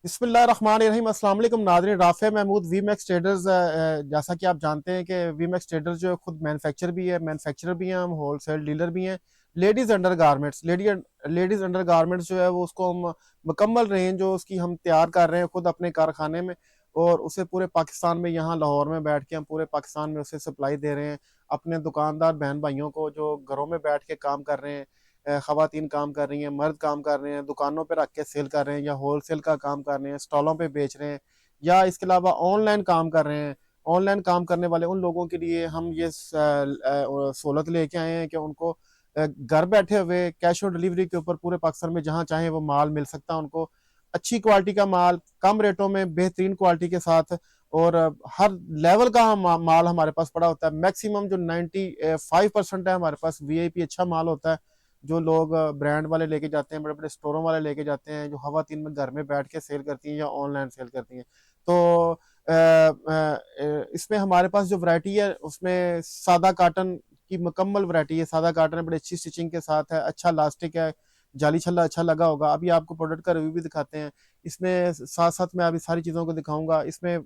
बिस्मिल्लाहिर्रहमानिर्रहीम। अस्सलाम वालेकुम नाज़रीन। Rafe Mahmood V max traders, जैसा कि आप जानते हैं कि वी मैक्स ट्रेडर्स जो है खुद मैन्युफैक्चरर भी हैं, हम होलसेल डीलर भी हैं। Ladies under garments ladies under garments जो है वो उसको हम मुकम्मल रेंज जो उसकी हम तैयार कर रहे हैं खुद अपने कारखाने में, और उसे पूरे पाकिस्तान में यहाँ लाहौर में बैठ के हम पूरे पाकिस्तान में उसे सप्लाई दे रहे हैं अपने दुकानदार बहन भाइयों को जो घरों में बैठ के काम कर रहे हैं। ख़वातीन काम कर रही हैं, मर्द काम कर रहे हैं, दुकानों पे रख के सेल कर रहे हैं, या होलसेल का काम कर रहे हैं, स्टॉलों पे बेच रहे हैं, या इसके अलावा ऑनलाइन काम कर रहे हैं। ऑनलाइन काम करने वाले उन लोगों के लिए हम ये सहूलत लेके आए हैं कि उनको घर बैठे हुए कैश ऑन डिलीवरी के ऊपर पूरे पाकिस्तान में जहाँ चाहें वो माल मिल सकता है उनको। अच्छी क्वालिटी का माल कम रेटों में बेहतरीन क्वालिटी के साथ, और हर लेवल का माल हमारे पास पड़ा होता है। मैक्सिमम जो 95% है हमारे पास वीआईपी अच्छा माल होता है, जो लोग ब्रांड वाले लेके जाते हैं, बड़े बड़े स्टोरों वाले लेके जाते हैं, जो खवातीन में घर में बैठ के सेल करती हैं या ऑनलाइन सेल करती हैं। तो इसमें हमारे पास जो वैरायटी है उसमें सादा काटन की मुकम्मल वैरायटी है। सादा काटन है, बड़ी अच्छी स्टिचिंग के साथ है, अच्छा लास्टिक है, जाली छल्ला अच्छा लगा होगा। अभी आपको प्रोडक्ट का रिव्यू भी दिखाते हैं। इसमें साथ साथ मैं अभी सारी चीज़ों को दिखाऊंगा। इसमें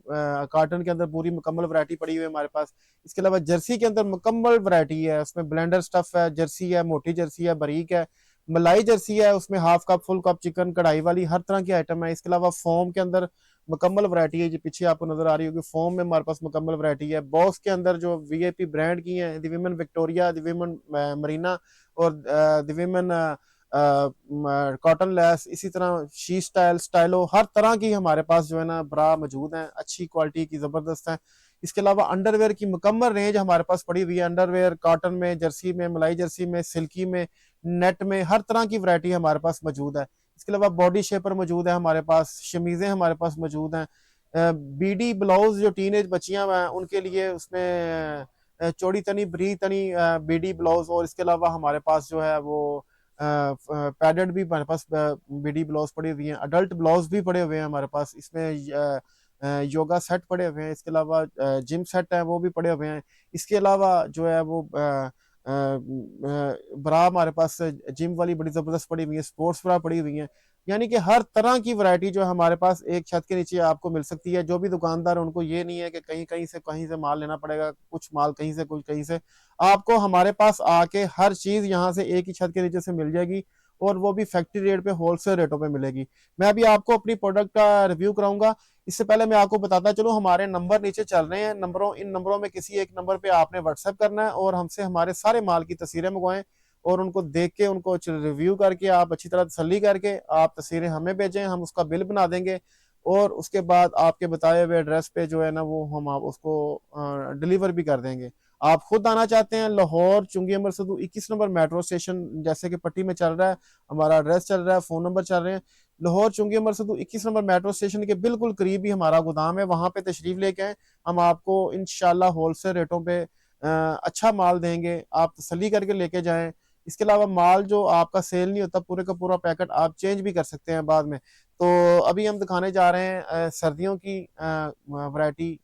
कार्टन के अंदर पूरी मुकम्मल वैरायटी पड़ी हुई है हमारे पास। इसके अलावा जर्सी के अंदर मुकम्मल वैरायटी है, उसमें ब्लेंडर स्टफ है, जर्सी है, मोटी जर्सी है, बारीक है, मलाई जर्सी है, उसमें half cup full cup chicken कढ़ाई वाली हर तरह की आइटम है। इसके अलावा फोम के अंदर मुकम्मल वैरायटी है, जो पीछे आपको नजर आ रही होगी, फोम में हमारे पास मुकम्मल वैरायटी है। बॉक्स के अंदर जो वीआईपी ब्रांड की है, the women Victoria, the women Marina, और द विमेन कॉटन लेस, इसी तरह शी स्टाइलो, हर तरह की हमारे पास जो है ना ब्रा मौजूद है, अच्छी क्वालिटी की, जबरदस्त है। इसके अलावा अंडरवेयर की मुकम्मल रेंज हमारे पास पड़ी हुई है। अंडरवेयर कॉटन में, जर्सी में, मलाई जर्सी में, सिल्की में, नेट में, हर तरह की वैरायटी हमारे पास मौजूद है। इसके अलावा बॉडी शेपर मौजूद है हमारे पास, शमीजें हमारे पास मौजूद हैं। बीडी ब्लाउज जो टीनेज बच्चियां हैं उनके लिए उसमें चौड़ी तनी बरी तनी बीडी ब्लाउज, और इसके अलावा हमारे पास जो है वो पैडेड भी हमारे पास बीडी ब्लाउज पड़ी हुई हैं। अडल्ट ब्लाउज भी पड़े हुए हैं हमारे पास। इसमें योगा सेट पड़े हुए हैं, इसके अलावा जिम सेट है वो भी पड़े हुए हैं। इसके अलावा जो है वो ब्रा हमारे पास जिम वाली बड़ी जबरदस्त पड़ी हुई है, स्पोर्ट्स ब्रा पड़ी हुई है। यानी कि हर तरह की वैरायटी जो हमारे पास एक छत के नीचे आपको मिल सकती है। जो भी दुकानदार उनको ये नहीं है कि कहीं से माल लेना पड़ेगा, कुछ माल कहीं से कुछ कहीं से, आपको हमारे पास आके हर चीज यहाँ से एक ही छत के नीचे से मिल जाएगी, और वो भी फैक्ट्री रेट पे होलसेल रेटों पे मिलेगी। मैं अभी आपको अपनी प्रोडक्ट का रिव्यू कराऊंगा। इससे पहले मैं आपको बताता चलूं, हमारे नंबर नीचे चल रहे हैं। इन नंबरों में किसी एक नंबर पे आपने व्हाट्सएप करना है और हमसे हमारे सारे माल की तस्वीरें मंगवाएं, और उनको देख के उनको रिव्यू करके आप अच्छी तरह तसल्ली करके आप तस्वीरें हमें भेजें, हम उसका बिल बना देंगे, और उसके बाद आपके बताए हुए एड्रेस पे जो है ना वो हम आप उसको डिलीवर भी कर देंगे। आप खुद आना चाहते हैं, लाहौर चुंगी अमर सदू 21 नंबर मेट्रो स्टेशन जैसे कि पट्टी में चल रहा है, हमारा एड्रेस चल रहा है, फोन नंबर चल रहे हैं। लाहौर चुंगी अमर सदू 21 नंबर मेट्रो स्टेशन के बिल्कुल करीब ही हमारा गोदाम है, वहां पे तशरीफ लेके आए। हम आपको इंशाल्लाह होलसेल रेटों पे अच्छा माल देंगे, आप तसल्ली करके लेके जाएं। इसके अलावा माल जो आपका सेल नहीं होता, पूरे का पूरा पैकेट आप चेंज भी कर सकते हैं बाद में। तो अभी हम दिखाने जा रहे हैं सर्दियों की वैरायटी।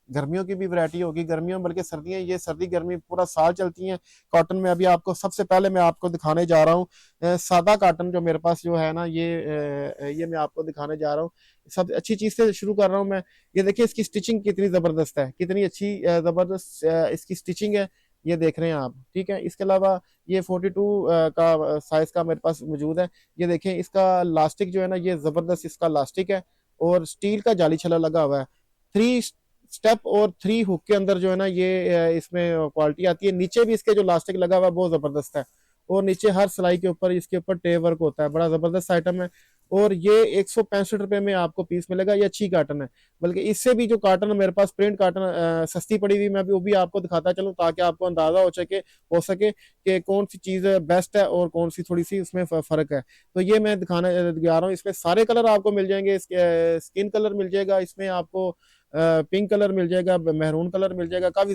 गर्मियों की भी वैरायटी होगी, गर्मियों बल्कि सर्दियां, ये सर्दी गर्मी पूरा साल चलती हैं कॉटन में। अभी आपको सबसे पहले मैं आपको दिखाने जा रहा हूँ सादा कॉटन, जो मेरे पास जो है ना ये मैं आपको दिखाने जा रहा हूँ। सब अच्छी चीज से शुरू कर रहा हूँ मैं। ये देखिए इसकी स्टिचिंग कितनी जबरदस्त है, कितनी अच्छी जबरदस्त इसकी स्टिचिंग है, ये देख रहे हैं आप, ठीक है। इसके अलावा ये 42 का साइज का मेरे पास मौजूद है। ये देखें इसका लास्टिक जो है ना, ये जबरदस्त इसका लास्टिक है, और स्टील का जाली छला लगा हुआ है। 3 स्टेप और 3 हुक के अंदर जो है ना ये इसमें क्वालिटी आती है। नीचे भी इसके जो लास्टिक लगा हुआ है बहुत जबरदस्त है, और नीचे हर सिलाई के ऊपर इसके ऊपर टे वर्क होता है, बड़ा जबरदस्त आइटम है। और ये 165 रुपए में आपको पीस मिलेगा, ये अच्छी काटन है। बल्कि इससे भी जो काटन मेरे पास प्रिंट काटन सस्ती पड़ी हुई, मैं भी वो भी आपको दिखाता चलूँ ताकि आपको अंदाजा हो सके कि कौन सी चीज बेस्ट है और कौन सी थोड़ी सी उसमें फर्क है। तो ये मैं दिखाना जा रहा हूँ। इसमें सारे कलर आपको मिल जाएंगे, स्किन कलर मिल जाएगा, इसमें आपको पिंक कलर मिल जाएगा, मेहरून कलर मिल जाएगा, काफी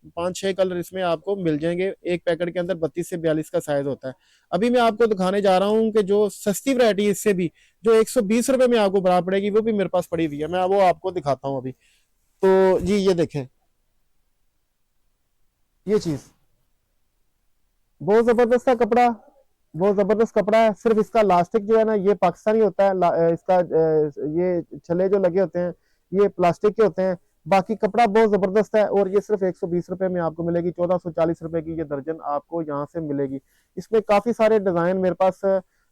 5-6 कलर इसमें आपको मिल जाएंगे। एक पैकेट के अंदर 32 से 42 का साइज होता है। अभी मैं आपको दिखाने जा रहा हूँ कि जो सस्ती वैरायटी है इससे भी, जो 120 रुपए में आपको बराबर पड़ेगी, वो भी मेरे पास पड़ी हुई है, मैं वो आपको दिखाता हूँ अभी। तो जी ये देखें, ये चीज बहुत जबरदस्त है कपड़ा, बहुत जबरदस्त कपड़ा है। सिर्फ इसका लास्टिक जो है ना ये पाकिस्तानी होता है, इसका ये छल्ले जो लगे होते हैं ये प्लास्टिक के होते हैं। बाकी कपड़ा बहुत जबरदस्त है और ये सिर्फ 120 रुपए में आपको मिलेगी। 1440 रुपए की ये दर्जन आपको यहाँ से मिलेगी। इसमें काफी सारे डिजाइन मेरे पास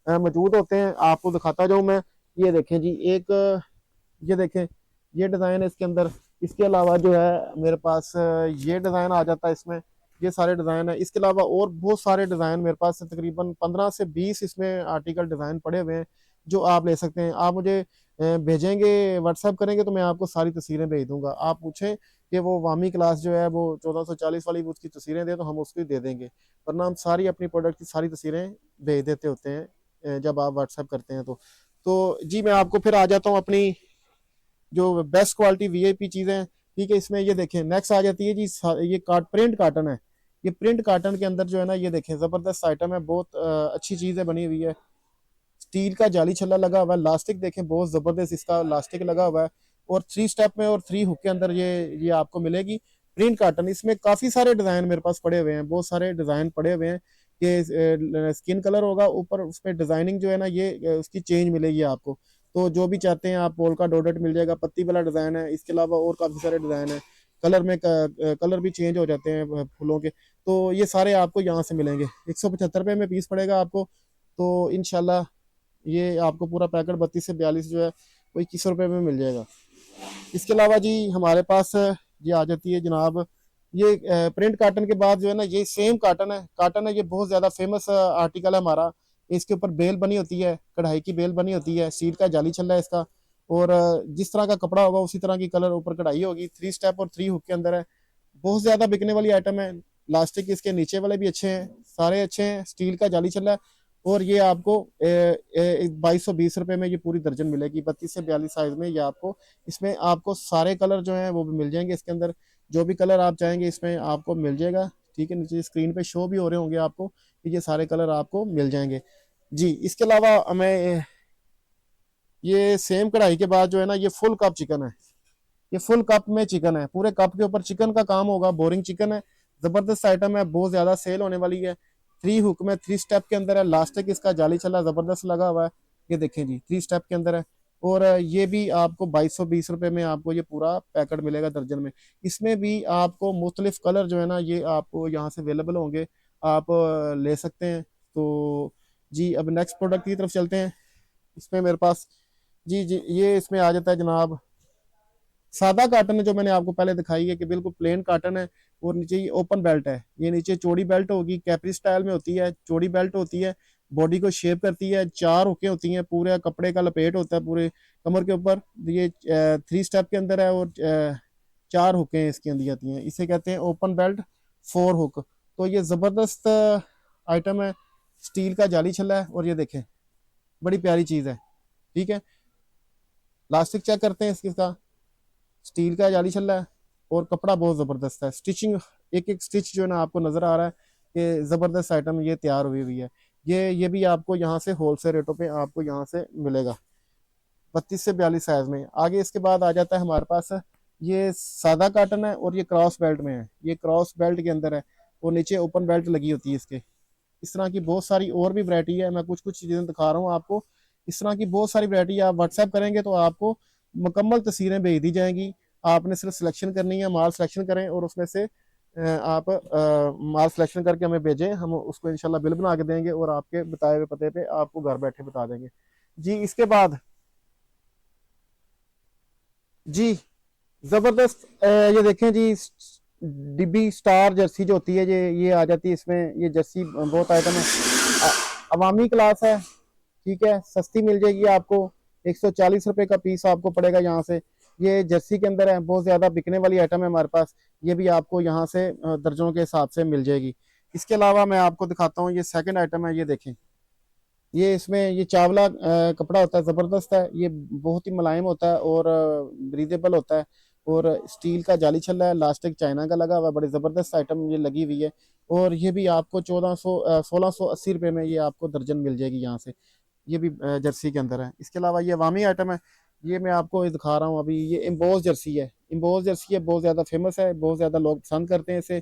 मौजूद होते हैं, आपको दिखाता जाऊँ मैं। ये देखें जी, एक ये देखें, ये डिजाइन है इसके अंदर। इसके अलावा जो है मेरे पास ये डिजाइन आ जाता है इसमें। ये सारे डिजाइन है। इसके अलावा और बहुत सारे डिजाइन मेरे पास तकरीबन 15 से 20 इसमें आर्टिकल डिजाइन पड़े हुए हैं जो आप ले सकते हैं। आप मुझे भेजेंगे, व्हाट्सएप करेंगे तो मैं आपको सारी तस्वीरें भेज दूंगा। आप पूछें कि वो वामी क्लास जो है वो 1440 वाली उसकी तस्वीरें दे, तो हम उसको ही दे देंगे, वरना हम सारी अपनी प्रोडक्ट की सारी तस्वीरें भेज देते होते हैं जब आप व्हाट्सएप करते हैं तो जी मैं आपको फिर आ जाता हूँ अपनी जो बेस्ट क्वालिटी वीआईपी चीजें हैं। ठीक है, इसमें ये देखें नेक्स्ट आ जाती है जी, ये प्रिंट कार्टन है। ये प्रिंट कार्टन के अंदर जो है ना ये देखें जबरदस्त आइटम है, बहुत अच्छी चीज है बनी हुई है। स्टील का जाली छल्ला लगा हुआ है, लास्टिक देखें बहुत जबरदस्त इसका लास्टिक लगा हुआ है। और 3 स्टेप में और 3 हुक के अंदर ये आपको मिलेगी प्रिंट कार्टन। इसमें काफी सारे डिजाइन मेरे पास पड़े हुए हैं, बहुत सारे डिजाइन पड़े हुए हैं। ये स्किन कलर होगा ऊपर, उसमें डिजाइनिंग जो है ना ये उसकी चेंज मिलेगी आपको। तो जो भी चाहते हैं आप, पोल का डॉटेड मिल जाएगा, पत्ती वाला डिजाइन है। इसके अलावा और काफी सारे डिजाइन है, कलर में कलर भी चेंज हो जाते हैं फूलों के। तो ये सारे आपको यहाँ से मिलेंगे। 175 रुपये में पीस पड़ेगा आपको। तो इनशाला ये आपको पूरा पैकेट 32 से 42 जो है वो 21 रुपये में मिल जाएगा। इसके अलावा जी हमारे पास ये आ जाती है जनाब, ये प्रिंट कार्टन के बाद जो है ना ये सेम कार्टन है। ये बहुत ज़्यादा फेमस आर्टिकल है हमारा। इसके ऊपर बेल बनी होती है, कढ़ाई की बेल बनी होती है, सीट का जाली छल्ला है इसका। और जिस तरह का कपड़ा होगा उसी तरह की कलर ऊपर कढ़ाई होगी। 3 स्टेप और 3 हुक के अंदर है। बहुत ज़्यादा बिकने वाली आइटम है। प्लास्टिक इसके नीचे वाले भी अच्छे हैं, सारे अच्छे हैं। स्टील का जाली छल्ला है। और ये आपको 2220 रुपये में ये पूरी दर्जन मिलेगी, 32 से 42 साइज में। ये आपको इसमें आपको सारे कलर जो हैं वो भी मिल जाएंगे इसके अंदर। जो भी कलर आप चाहेंगे इसमें आपको मिल जाएगा। ठीक है, नीचे स्क्रीन पे शो भी हो रहे होंगे आपको कि ये सारे कलर आपको मिल जाएंगे जी। इसके अलावा मैं ये सेम कढ़ाई के बाद जो है ना ये फुल कप चिकन है। ये फुल कप में चिकन है, पूरे कप के ऊपर चिकन का काम होगा। बोरिंग चिकन है, जबरदस्त आइटम है, बहुत ज्यादा सेल होने वाली है। 3 हुक में 3 स्टेप के अंदर है, लास्टिक इसका जाली छल्ला जबरदस्त लगा हुआ है। ये देखें जी 3 स्टेप के अंदर है। और ये भी आपको 2220 रुपये में आपको ये पूरा पैकेट मिलेगा दर्जन में। इसमें भी आपको मुख्तलिफ कलर जो है ना ये आपको यहाँ से अवेलेबल होंगे, आप ले सकते हैं। तो जी अब नेक्स्ट प्रोडक्ट की तरफ चलते हैं। इसमें मेरे पास जी ये इसमें आ जाता है जनाब सादा काटन है, जो मैंने आपको पहले दिखाई है कि बिल्कुल प्लेन काटन है। और नीचे ये ओपन बेल्ट है, ये नीचे चौड़ी बेल्ट होगी, कैपरी स्टाइल में होती है, चौड़ी बेल्ट होती है, बॉडी को शेप करती है। 4 हुकें होती हैं, पूरे कपड़े का लपेट होता है पूरे कमर के ऊपर। ये 3 स्टेप के अंदर है और 4 हुकें इसके अंदर आती हैं। इसे कहते हैं ओपन बेल्ट 4 हुक। तो ये जबरदस्त आइटम है, स्टील का जाली छल्ला है। और ये देखें बड़ी प्यारी चीज है। ठीक है, प्लास्टिक चेक करते हैं इसका, स्टील का जाली छल्ला है और कपड़ा बहुत ज़बरदस्त है। स्टिचिंग एक एक स्टिच जो है ना आपको नज़र आ रहा है कि ज़बरदस्त आइटम ये तैयार हुई हुई है। ये भी आपको यहाँ से होलसेल रेटों पे आपको यहाँ से मिलेगा 32 से 42 साइज में। आगे इसके बाद आ जाता है हमारे पास ये सादा काटन है और ये क्रॉस बेल्ट में है। ये क्रॉस बेल्ट के अंदर है और नीचे ओपन बेल्ट लगी होती है इसके। इस तरह की बहुत सारी और भी वैरायटी है, मैं कुछ कुछ चीज़ें दिखा रहा हूँ आपको। इस तरह की बहुत सारी वैरायटी आप व्हाट्सएप करेंगे तो आपको मुकम्मल तस्वीरें भेज दी जाएंगी। आपने सिर्फ सिलेक्शन करनी है, माल सिलेक्शन करें और उसमें से आप माल सिलेक्शन करके हमें भेजें, हम उसको इंशाल्लाह बिल बना के देंगे और आपके बताए हुए पते पे आपको घर बैठे बता देंगे जी। इसके बाद जी जबरदस्त ये देखें जी, डीबी स्टार जर्सी जो होती है ये आ जाती है इसमें। ये जर्सी बहुत आइटम है, अवामी क्लास है। ठीक है, सस्ती मिल जाएगी आपको। 140 रुपये का पीस आपको पड़ेगा यहाँ से। ये जर्सी के अंदर है, बहुत ज़्यादा बिकने वाली आइटम है हमारे पास। ये भी आपको यहाँ से दर्जनों के हिसाब से मिल जाएगी। इसके अलावा मैं आपको दिखाता हूँ, ये सेकंड आइटम है। ये देखें, ये इसमें ये चावला कपड़ा होता है, ज़बरदस्त है। ये बहुत ही मुलायम होता है और ब्रीदेबल होता है। और स्टील का जाली छल्ला है, लास्टिक चाइना का लगा हुआ है, बड़ी ज़बरदस्त आइटम ये लगी हुई है। और ये भी आपको 1680 रुपये में ये आपको दर्जन मिल जाएगी यहाँ से। ये भी जर्सी के अंदर है। इसके अलावा ये वामी आइटम है, ये मैं आपको दिखा रहा हूँ अभी। ये इम्बोज जर्सी है, इम्बोज जर्सी है, बहुत ज़्यादा फेमस है, बहुत ज़्यादा लोग पसंद करते हैं इसे।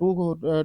2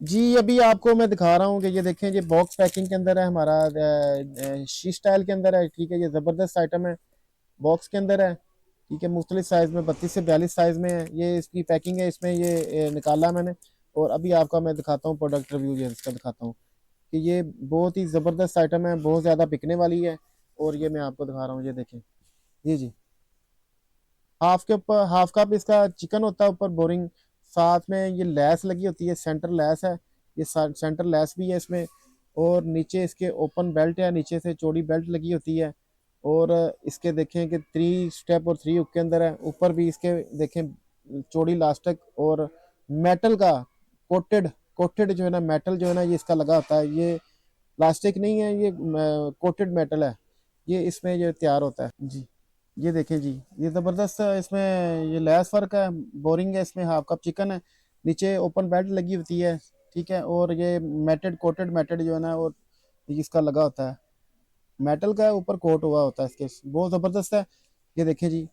जी अभी आपको मैं दिखा रहा हूँ कि ये देखें, ये बॉक्स पैकिंग के अंदर है हमारा, शी स्टाइल के अंदर है, ठीक है। ये ज़बरदस्त आइटम है, बॉक्स के अंदर है, ठीक है। मुख्तलिफ साइज़ में 32 से 42 साइज़ में है, ये इसकी पैकिंग है। इसमें ये निकाला मैंने, और अभी आपका मैं दिखाता हूँ प्रोडक्ट रिव्यू, ये इसका दिखाता हूँ कि ये बहुत ही ज़बरदस्त आइटम है, बहुत ज़्यादा बिकने वाली है। और ये मैं आपको दिखा रहा हूँ, ये देखें। जी जी, हाफ के ऊपर हाफ कप इसका चिकन होता है ऊपर बोरिंग, साथ में ये लेस लगी होती है, सेंटर लेस है, ये सेंटर लेस भी है इसमें। और नीचे इसके ओपन बेल्ट है, नीचे से चौड़ी बेल्ट लगी होती है। और इसके देखें कि 3 स्टेप और 3 हुक के अंदर है, ऊपर भी इसके देखें चौड़ी लास्टिक और मेटल का कोटेड, कोटेड जो है ना मेटल जो है ना, ये इसका लगा होता है। ये प्लास्टिक नहीं है, ये कोटेड मेटल है, ये इसमें ये तैयार होता है जी। ये देखें जी, ये ज़बरदस्त है, इसमें ये लेस वर्क है, बोरिंग है, इसमें हाफ कप चिकन है, नीचे ओपन बेल्ट लगी होती है, ठीक है। और ये मेटेड कोटेड मेटेड जो है ना, और इसका लगा होता है, मेटल का ऊपर कोट हुआ होता है इसके, बहुत ज़बरदस्त है। ये देखें जी,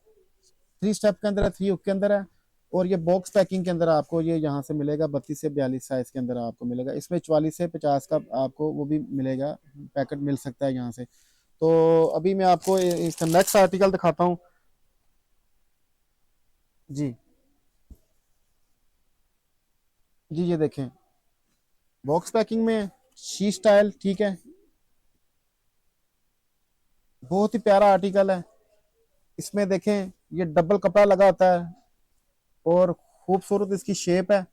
3 स्टेप के अंदर है, 3 हुक के अंदर है। और ये बॉक्स पैकिंग के अंदर आपको ये यहाँ से मिलेगा, 32 से 42 साइज़ के अंदर आपको मिलेगा। इसमें 44 से 50 का आपको वो भी मिलेगा, पैकेट मिल सकता है यहाँ से। तो अभी मैं आपको इसका नेक्स्ट आर्टिकल दिखाता हूँ जी। जी ये देखें, बॉक्स पैकिंग में शी स्टाइल, ठीक है, बहुत ही प्यारा आर्टिकल है। इसमें देखें ये डबल कपड़ा लगा होता है, और खूबसूरत इसकी शेप है,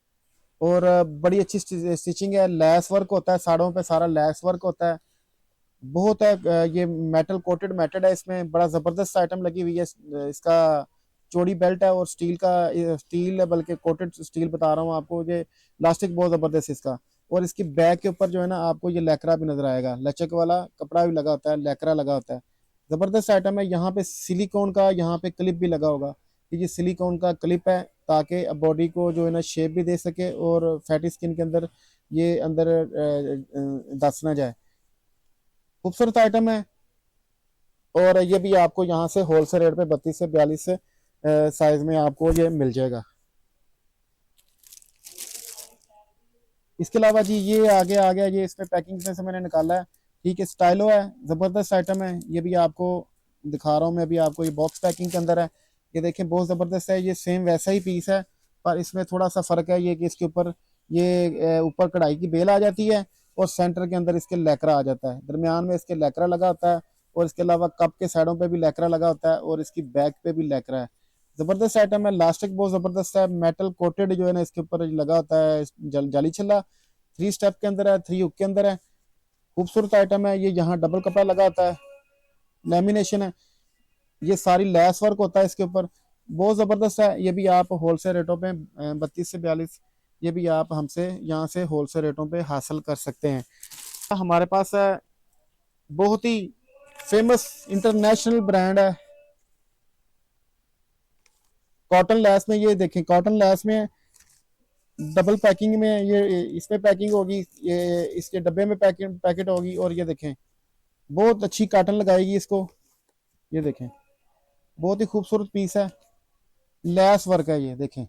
और बड़ी अच्छी स्टिचिंग है, लेस वर्क होता है साड़ों पे, सारा लेस वर्क होता है, बहुत है। ये मेटल कोटेड मेटेड है, इसमें बड़ा ज़बरदस्त आइटम लगी हुई है। इसका चौड़ी बेल्ट है, और स्टील का, स्टील है बल्कि कोटेड स्टील बता रहा हूँ आपको, ये प्लास्टिक बहुत ज़बरदस्त है इसका। और इसकी बैक के ऊपर जो है ना, आपको ये लैकरा भी नजर आएगा, लचक वाला कपड़ा भी लगा होता है, लैकरा लगा होता है, ज़बरदस्त आइटम है। यहाँ पे सिलिकॉन का यहाँ पे क्लिप भी लगा होगा, ये सिलिकॉन का क्लिप है, ताकि बॉडी को जो है ना शेप भी दे सके, और फैटी स्किन के अंदर ये अंदर दस ना जाए, खूबसूरत आइटम है। और ये भी आपको यहाँ से होलसेल रेट पे 32 से 42 से साइज में आपको ये मिल जाएगा। इसके अलावा जी ये आगे आ गया, ये इसमें पैकिंग में से मैंने निकाला है, ठीक है, स्टाइलो है, ज़बरदस्त आइटम है। ये भी आपको दिखा रहा हूँ मैं अभी आपको, ये बॉक्स पैकिंग के अंदर है, ये देखें बहुत ज़बरदस्त है। ये सेम वैसा ही पीस है, पर इसमें थोड़ा सा फ़र्क है, ये कि इसके ऊपर ये ऊपर कढ़ाई की बेल आ जाती है, और सेंटर के अंदर इसके लैकरा आ जाता है, दरमियान में इसके लैकरा लगा होता है। और इसके अलावा कप के साइडों पे भी लैकरा लगा होता है, और इसकी बैक पे भी लैकरा है। ज़बरदस्त आइटम है, लास्टिक बहुत ज़बरदस्त है, मेटल कोटेड जो है ना इसके ऊपर लगा होता है, जाली छल्ला, 3 स्टेप के अंदर है, 3 हुक के अंदर है, खूबसूरत आइटम है। ये यहाँ डबल कपड़ा लगा होता है, लेमिनेशन है, ये सारी लेस वर्क होता है इसके ऊपर, बहुत ज़बरदस्त है। ये भी आप होलसेल रेटों पे 32 से 42, ये भी आप हमसे यहाँ से होलसेल रेटों पे हासिल कर सकते हैं। हमारे पास है बहुत ही फेमस इंटरनेशनल ब्रांड है, कॉटन लेस में, ये देखें कॉटन लेस में डबल पैकिंग में, ये इसमें पैकिंग होगी, ये इसके डब्बे में पैकेट पैकेट होगी। और ये देखें बहुत अच्छी काटन लगाएगी इसको, ये देखें बहुत ही खूबसूरत पीस है, लेस वर्क है, ये देखें,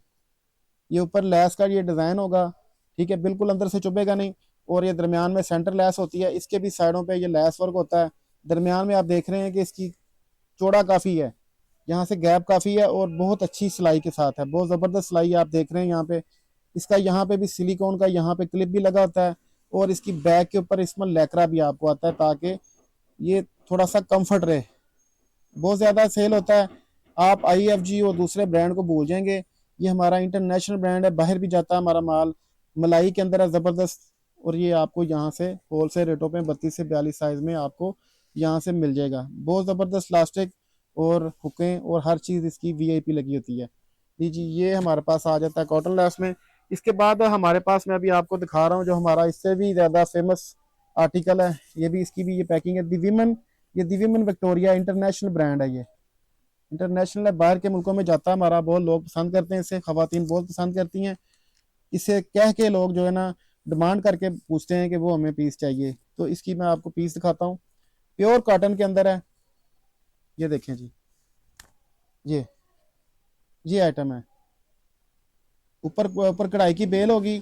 ये ऊपर लेस का ये डिज़ाइन होगा, ठीक है, बिल्कुल अंदर से चुभेगा नहीं। और ये दरमियान में सेंटर लेस होती है, इसके भी साइडों पे ये लेस वर्क होता है। दरमियान में आप देख रहे हैं कि इसकी चौड़ा काफ़ी है, यहाँ से गैप काफ़ी है, और बहुत अच्छी सिलाई के साथ है, बहुत ज़बरदस्त सिलाई आप देख रहे हैं यहाँ पे। इसका यहाँ पे भी सिलिकॉन का यहाँ पे क्लिप भी लगा होता है, और इसकी बैक के ऊपर इसमें लैकरा भी आपको आता है, ताकि ये थोड़ा सा कंफर्ट रहे, बहुत ज़्यादा सेल होता है। आप IFG और दूसरे ब्रांड को भूल जाएंगे, ये हमारा इंटरनेशनल ब्रांड है, बाहर भी जाता है हमारा माल, मलाई के अंदर है ज़बरदस्त। और ये आपको यहाँ से होलसेल रेटों पे 32 से 42 साइज़ में आपको यहाँ से मिल जाएगा, बहुत ज़बरदस्त लास्टिक और हुकें और हर चीज़ इसकी VIP लगी होती है। जी जी, ये हमारे पास आ जाता है कॉटन लेस में। इसके बाद हमारे पास मैं अभी आपको दिखा रहा हूँ जो हमारा इससे भी ज़्यादा फेमस आर्टिकल है, ये भी इसकी भी ये पैकिंग है, दी विमन, ये दी विमन विक्टोरिया इंटरनेशनल ब्रांड है, ये इंटरनेशनल है, बाहर के मुल्कों में जाता है हमारा, बहुत लोग पसंद करते हैं इसे, खवातीन बहुत पसंद करती हैं इसे, कह के लोग जो है ना डिमांड करके पूछते हैं कि वो हमें पीस चाहिए। तो इसकी मैं आपको पीस दिखाता हूँ, प्योर कॉटन के अंदर है, ये देखें जी, ये ये आइटम है, ऊपर ऊपर कढ़ाई की बेल होगी,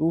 2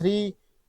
3